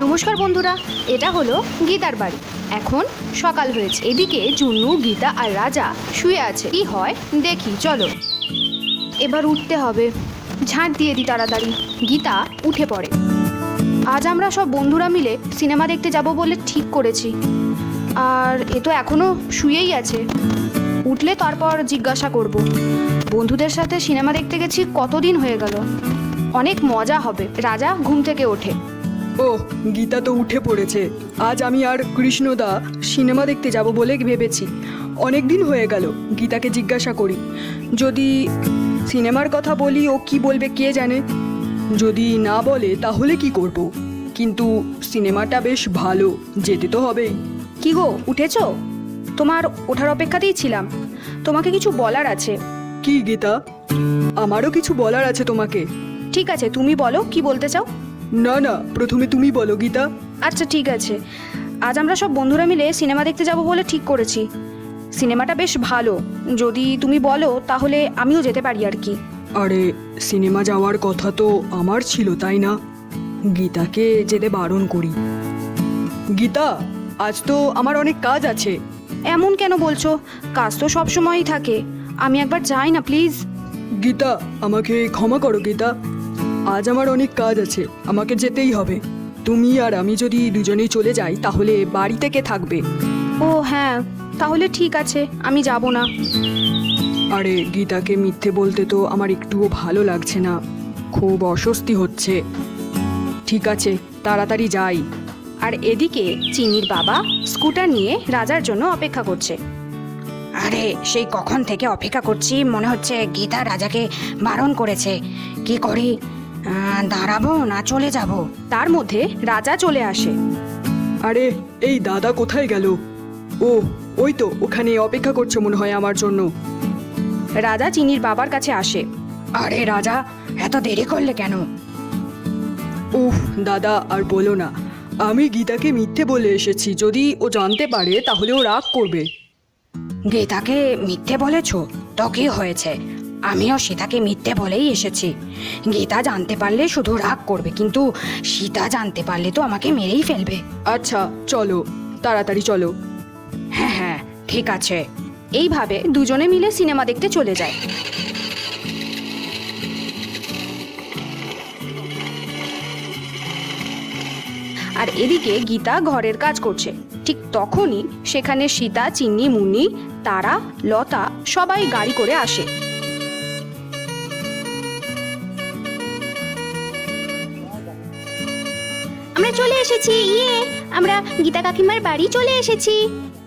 নমস্কার বন্ধুরা, এটা হলো গীতার বাড়ি। এখন সকাল হয়েছে। এদিকে জুন্নু, গীতা আর রাজা শুয়ে আছে। কি হয় দেখি, চলো। এবার উঠতে হবে। ঝাঁট দিয়ে দিই তাড়াতাড়ি। গীতা উঠে পড়ে। আজ আমরা সব বন্ধুরা মিলে সিনেমা দেখতে যাব বলে ঠিক করেছি। আর এ তো এখনো শুয়েই আছে। উঠলে তারপর জিজ্ঞাসা করব। বন্ধুদের সাথে সিনেমা দেখতে গেছি কতদিন হয়ে গেল। অনেক মজা হবে। রাজা ঘুম থেকে ওঠে। ও, গীতা তো উঠে পড়েছে। আজ আমি আর কৃষ্ণদা সিনেমা দেখতে যাব বলে ভেবেছি। অনেক দিন হয়ে গেল। গীতাকে জিজ্ঞাসা করি, যদি সিনেমার কথা বলি ও কি বলবে কে জানে। যদি না বলে তাহলে কি করব, কিন্তু সিনেমাটা বেশ ভালো, যেতে তো হবেই। কি গো, উঠেছো? তোমার ওঠার অপেক্ষাতেই ছিলাম। তোমাকে কিছু বলার আছে। কি গীতা? আমারও কিছু বলার আছে তোমাকে। ঠিক আছে, তুমি বলো কি বলতে চাও। না না, প্রথমে তুমি বলো গীতা। আচ্ছা ঠিক আছে। আজ আমরা সব বন্ধুরা মিলে সিনেমা দেখতে যাব বলে ঠিক করেছি। সিনেমাটা বেশ ভালো। যদি তুমি বলো তাহলে আমিও যেতে পারি আর কি। আরে, সিনেমা যাওয়ার কথা তো আমার ছিল, তাই না? গীতাকে যেতে বারণ করি। গীতা, আজ তো আমার অনেক কাজ আছে। এমন কেন বলছো? কাজ তো সব সময়ই থাকে। আমি একবার যাই না প্লিজ। গীতা, আমাকে ক্ষমা করো গীতা। আজ আমার অনেক কাজ আছে, আমাকে যেতেই হবে। তুমি আর আমি যদি দুজনেই চলে যাই তাহলে বাড়িতে কে থাকবে? ও হ্যাঁ, তাহলে ঠিক আছে, আমি যাব না। আরে, গীতাকে মিথ্যে বলতে তো আমার একটুও ভালো লাগছে না, খুব অস্বস্তি হচ্ছে। ঠিক আছে, তাড়াতাড়ি যাই। আর এদিকে চিনির বাবা স্কুটার নিয়ে রাজার জন্য অপেক্ষা করছে। আরে, সেই কখন থেকে অপেক্ষা করছি, মনে হচ্ছে গীতা রাজাকে বারণ করেছে। কি করি, দাঁড়াবো না চলে যাব? তার মধ্যে রাজা চলে আসে। আরে, এই দাদা কোথায় গেল? ও, ওই তো ওখানে অপেক্ষা করছে মনে হয় আমার জন্য। রাজা চিনির বাবার কাছে আসে। আরে রাজা, এত দেরি করলে কেন? উফ দাদা, আর বলো না। আমি গীতাকে মিথ্যে বলে এসেছি, যদি ও জানতে পারে তাহলে ও রাগ করবে। গীতাকে মিথ্যে বলেছ? তো কি হয়েছে? আমিও সীতাকে মিথ্যে বলেই এসেছি। গীতা জানতে পারলে শুধু রাগ করবে, কিন্তু সীতা জানতে পারলে তো আমাকে মেরেই ফেলবে। আচ্ছা চলো, তাড়াতাড়ি চলো। হ্যাঁ হ্যাঁ, ঠিক আছে। এইভাবে দুজনে মিলে সিনেমা দেখতে চলে যায়। আর এদিকে গীতা ঘরের কাজ করছে। ঠিক তখনই সেখানে সীতা, চিন্নি, মুন্নি, তারা, লতা সবাই গাড়ি করে আসে। আমরা চলে এসেছি। আমরা গীতা কাকিমার বাড়ি চলে এসেছি।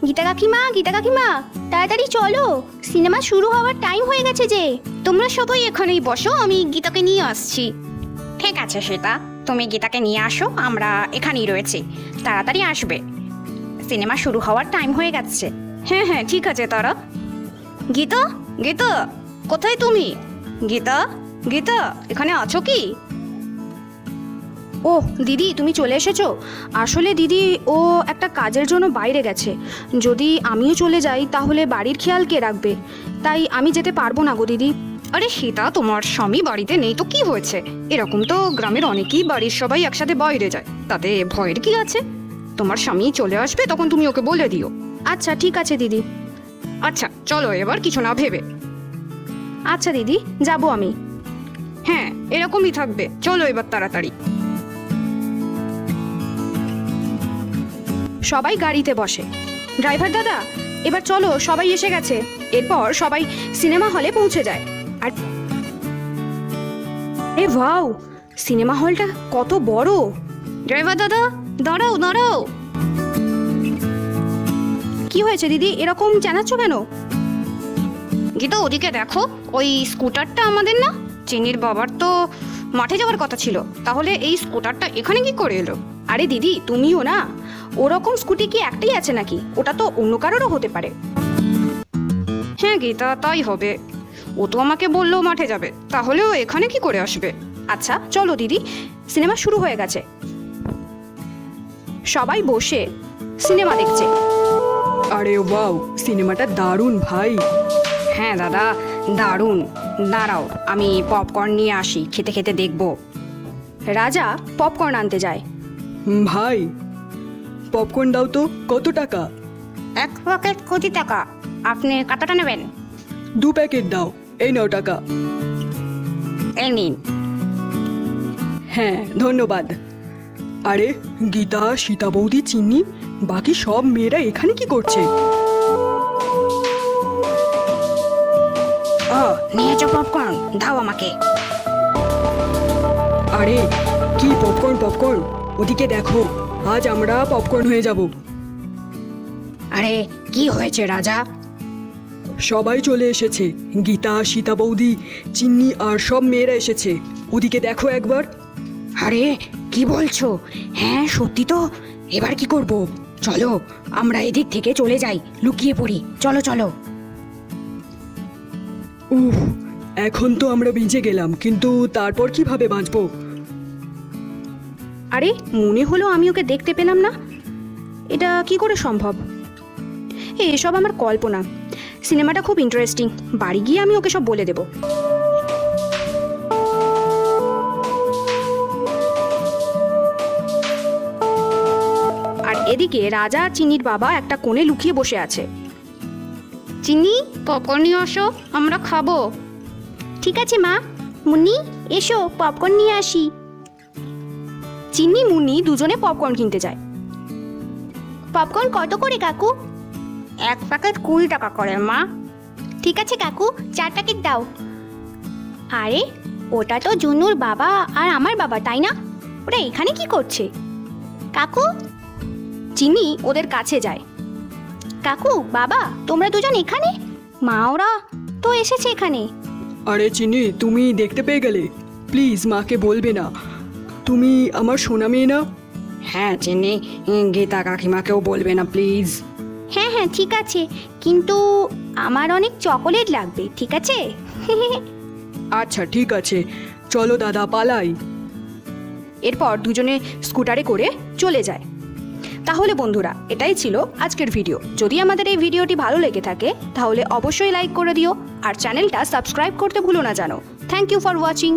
গীতা কাকিমা, গীতা কাকিমা, তাড়াতাড়ি চলো, সিনেমা শুরু হওয়ার টাইম হয়ে গেছে যে। তোমরা সবাই এখানেই বসো, আমি গীতাকে নিয়ে আসছি। ঠিক আছে সীতা, তুমি গীতাকে নিয়ে আসো, আমরা এখানেই রয়েছি। তাড়াতাড়ি আসবে, সিনেমা শুরু হওয়ার টাইম হয়ে গেছে। হ্যাঁ হ্যাঁ, ঠিক আছে তারা। গীতা, গীতা, কোথায় তুমি? গীতা, গীতা, এখানে আছো কি? ও দিদি, তুমি চলে এসেছো। আসলে দিদি, ও একটা কাজের জন্য বাইরে গেছে। যদি আমিও চলে যাই তাহলে বাড়ির খেয়াল কে রাখবে? তাই আমি যেতে পারবো না গো দিদি। আরে সীতা, তোমার স্বামী বাড়িতে নেই তো কি হয়েছে? এরকম তো গ্রামের অনেকেই বাড়ির সবাই একসাথে বাইরে যায়, তাতে ভয়ের কি আছে? তোমার স্বামী চলে আসবে, তখন তুমি ওকে বলে দিও। আচ্ছা ঠিক আছে দিদি। আচ্ছা চলো, এবার কিছু না ভেবে। আচ্ছা দিদি, যাবো আমি। হ্যাঁ, এরকমই থাকবে। চলো এবার তাড়াতাড়ি। সবাই গাড়িতে বসে। ড্রাইভার দাদা, এবার চলো, সবাই এসে গেছে। এরপর সবাই সিনেমা হলে পৌঁছে যায়। আর এ ওয়াও, সিনেমা হলটা কত বড়! ড্রাইভার দাদা, দাঁড়াও দাঁড়াও। কি হয়েছে দিদি, এরকম জানাচ্ছ কেন? গীতা, ওদিকে দেখো, ওই স্কুটারটা আমাদের না? চিনির বাবার তো মাঠে যাওয়ার কথা ছিল, তাহলে এই স্কুটারটা এখানে কি করে এলো? আরে দিদি, তুমিও না। ওরকম স্কুটি কি একটাই আছে নাকি? ওটা তো অন্য কারোরও হতে পারে। হ্যাঁ গীতা, তাই হবে। ও তো আমাকে বললো মাঠে যাবে, তাহলে ও এখানে কি করে আসবে? আচ্ছা চলো দিদি, সিনেমা শুরু হয়ে গেছে। সবাই বসে সিনেমা দেখছে। আরে ওয়াও, সিনেমাটা দারুণ ভাই। হ্যাঁ দাদা, দারুণ। দাঁড়াও, আমি পপকর্ন নিয়ে আসি, খেতে খেতে দেখবো। রাজা পপকর্ন আনতে যায়। ভাই পপকর্ন দাও তো, কত টাকা? 1 প্যাকেট 20 টাকা। আপনি কতটা নেবেন? 2 প্যাকেট দাও, এই নাও টাকা। এই নিন। হ্যাঁ ধন্যবাদ। আরে গীতা, সীতা বৌদি, চিন্নি, বাকি সব মেয়েরা এখানে কি করছে? ও নিয়েছো পপকর্ন, দাও আমাকে। আরে কি পপকর্ন পপকর্ন, ওদিকে দেখো, আজ আমরা পপকর্ন হয়ে যাব। আরে কি হয়েছে রাজা? সবাই চলে এসেছে, গীতা, সীতা বৌদি, চিন্নি আর সব মেয়েরা এসেছে। ওদিকে দেখো একবার। আরে কি বলছো? হ্যাঁ সত্যি তো। এবার কি করব? চলো আমরা এদিক থেকে চলে যাই, লুকিয়ে পড়ি। চলো চলো। উফ, এখন তো আমরা বেঁচে গেলাম, কিন্তু তারপর কিভাবে বাঁচবো? আরে মনে হলো আমি ওকে দেখতে পেলাম না, এটা কি করে সম্ভব? এসব আমার কল্পনা। সিনেমাটা খুব ইন্টারেস্টিং, বাড়ি গিয়ে আমি ওকে সব বলে দেব। আর এদিকে রাজা আর চিনির বাবা একটা কোণে লুকিয়ে বসে আছে। চিনি, পপকর্ন নিয়ে আসো, আমরা খাবো। ঠিক আছে মা। মুন্নি এসো, পপকর্ন নিয়ে আসি। চিন্নি মুন্নি দুজনে পপকর্ন কিনতে যায়। পপকর্ন কত করে কাকু? 1 প্যাকেট 20 টাকা করে মা। ঠিক আছে কাকু, 4 প্যাকেট দাও। আরে ওটা তো জুনুর বাবা আর আমার বাবা, তাই না? ওরা এখানে কি করছে? কাকু, চিন্নি ওদের কাছে যায়। কাকু, বাবা, তোমরা দুজন এখানে? মা ওরা তো এসেছে এখানে। আরে চিনি, তুমি দেখতে পেয়ে গেলে? প্লিজ মাকে বলবে না, তুমি আমার সোনা মেয়ে না? হ্যাঁ চিনি, গীতা কাকিমাকেও বলবে না প্লিজ। হ্যাঁ হ্যাঁ ঠিক আছে, কিন্তু আমার অনেক চকোলেট লাগবে, ঠিক আছে? আচ্ছা ঠিক আছে, চলো দাদা পালাই। এরপর দুজনে স্কুটারে করে চলে যায়। তাহলে বন্ধুরা, এটাই ছিল আজকের ভিডিও। যদি আমাদের এই ভিডিওটি ভালো লেগে থাকে তাহলে অবশ্যই লাইক করে দিও আর চ্যানেলটা সাবস্ক্রাইব করতে ভুলো না জানো। Thank you for watching.